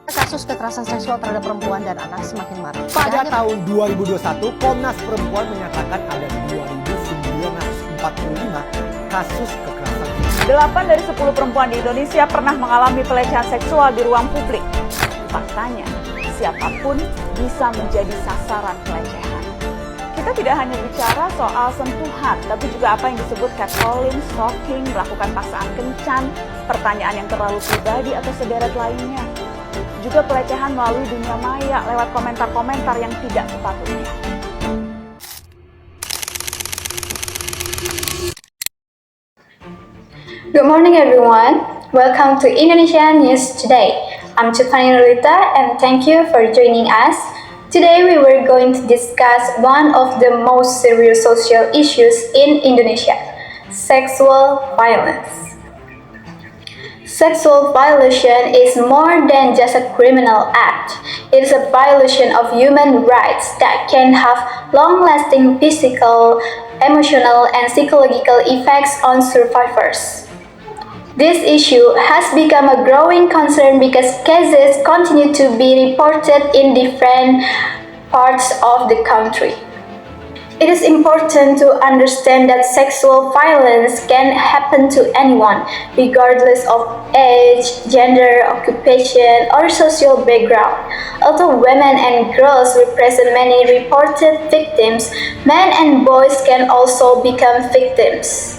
Kasus kekerasan seksual terhadap perempuan dan anak semakin marak. Pada tahun 2021, Komnas Perempuan menyatakan ada 2.945 kasus kekerasan. 8 dari 10 perempuan di Indonesia pernah mengalami pelecehan seksual di ruang publik. Faktanya, siapapun bisa menjadi sasaran pelecehan. Kita tidak hanya bicara soal sentuhan, tapi juga apa yang disebut catcalling, stalking, melakukan paksaan kencan, pertanyaan yang terlalu pribadi atau sederet lainnya. Juga pelecehan melalui dunia maya lewat komentar-komentar yang tidak sepatutnya. Good morning everyone, welcome to Indonesia News Today. I'm Tiffany Nurita and thank you for joining us. Today we were going to discuss one of the most serious social issues in Indonesia, sexual violence. Sexual violation is more than just a criminal act. It is a violation of human rights that can have long-lasting physical, emotional, and psychological effects on survivors. This issue has become a growing concern because cases continue to be reported in different parts of the country. It is important to understand that sexual violence can happen to anyone, regardless of age, gender, occupation, or social background. Although women and girls represent many reported victims, men and boys can also become victims.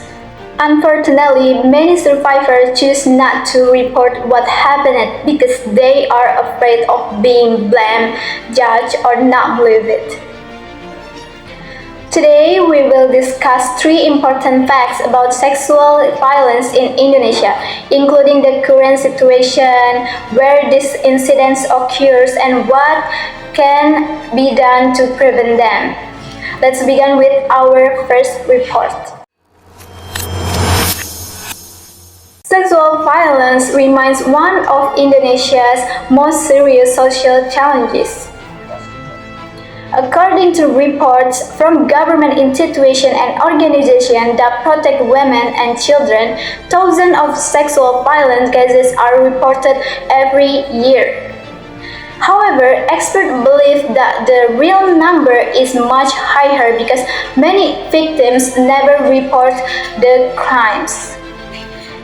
Unfortunately, many survivors choose not to report what happened because they are afraid of being blamed, judged, or not believed. Today, we will discuss 3 important facts about sexual violence in Indonesia, including the current situation, where this incident occurs, and what can be done to prevent them. Let's begin with our first report. Sexual violence remains one of Indonesia's most serious social challenges. According to reports from government institutions and organizations that protect women and children, thousands of sexual violence cases are reported every year. However, experts believe that the real number is much higher because many victims never report the crimes.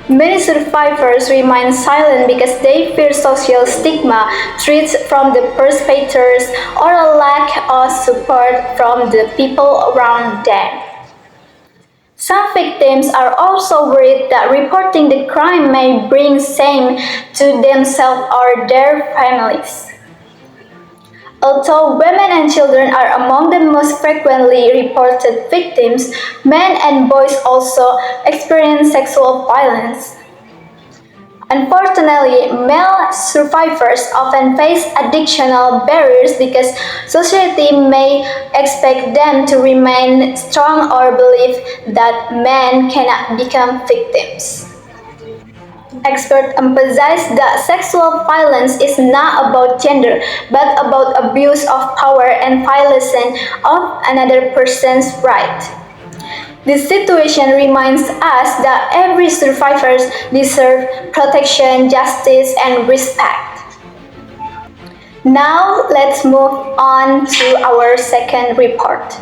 Many survivors remain silent because they fear social stigma, threats from the perpetrators, or a lack of support from the people around them. Some victims are also worried that reporting the crime may bring shame to themselves or their families. Although women and children are among the most frequently reported victims, men and boys also experience sexual violence. Unfortunately, male survivors often face additional barriers because society may expect them to remain strong or believe that men cannot become victims. Experts emphasize that sexual violence is not about gender, but about abuse of power and violation of another person's right. This situation reminds us that every survivor deserves protection, justice, and respect. Now, let's move on to our second report.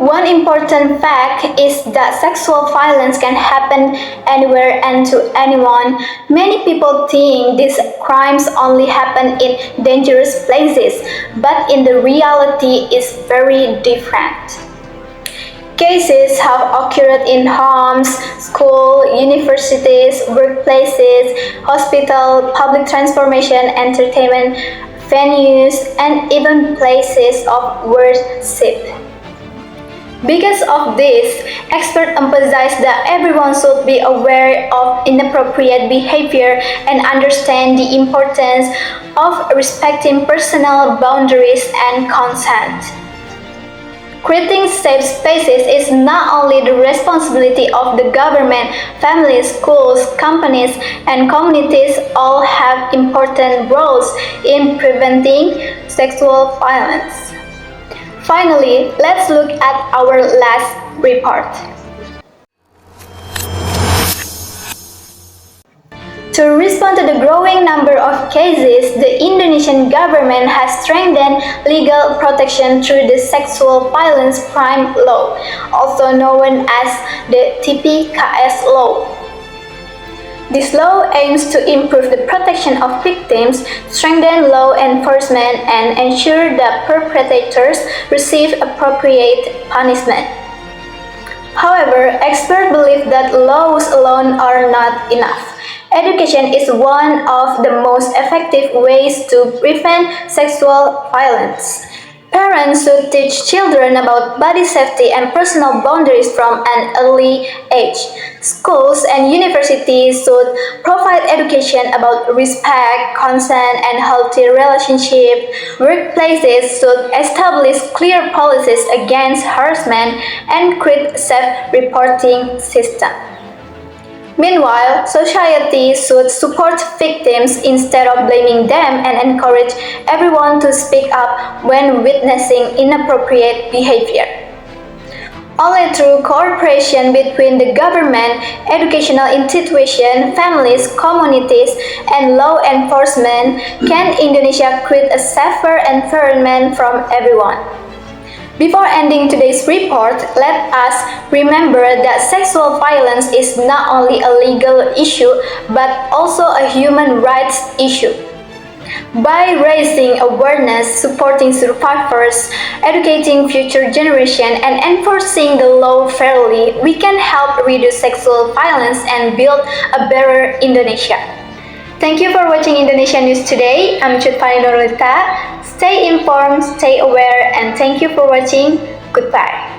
One important fact is that sexual violence can happen anywhere and to anyone. Many people think these crimes only happen in dangerous places, but in the reality it's very different. Cases have occurred in homes, schools, universities, workplaces, hospitals, public transportation, entertainment venues, and even places of worship. Because of this, experts emphasize that everyone should be aware of inappropriate behavior and understand the importance of respecting personal boundaries and consent. Creating safe spaces is not only the responsibility of the government, families, schools, companies, and communities all have important roles in preventing sexual violence. Finally, let's look at our last report. To respond to the growing number of cases, the Indonesian government has strengthened legal protection through the Sexual Violence Crime Law, also known as the TPKS Law. This law aims to improve the protection of victims, strengthen law enforcement, and ensure that perpetrators receive appropriate punishment. However, experts believe that laws alone are not enough. Education is one of the most effective ways to prevent sexual violence. Parents should teach children about body safety and personal boundaries from an early age. Schools and universities should provide education about respect, consent, and healthy relationships. Workplaces should establish clear policies against harassment and create self-reporting systems. Meanwhile, society should support victims instead of blaming them and encourage everyone to speak up when witnessing inappropriate behavior. Only through cooperation between the government, educational institutions, families, communities, and law enforcement can Indonesia create a safer environment for everyone. Before ending today's report, let us remember that sexual violence is not only a legal issue but also a human rights issue. By raising awareness, supporting survivors, educating future generations, and enforcing the law fairly, we can help reduce sexual violence and build a better Indonesia. Thank you for watching Indonesia News today. I'm Chutpani Nurlita. Stay informed, stay aware, and thank you for watching. Goodbye.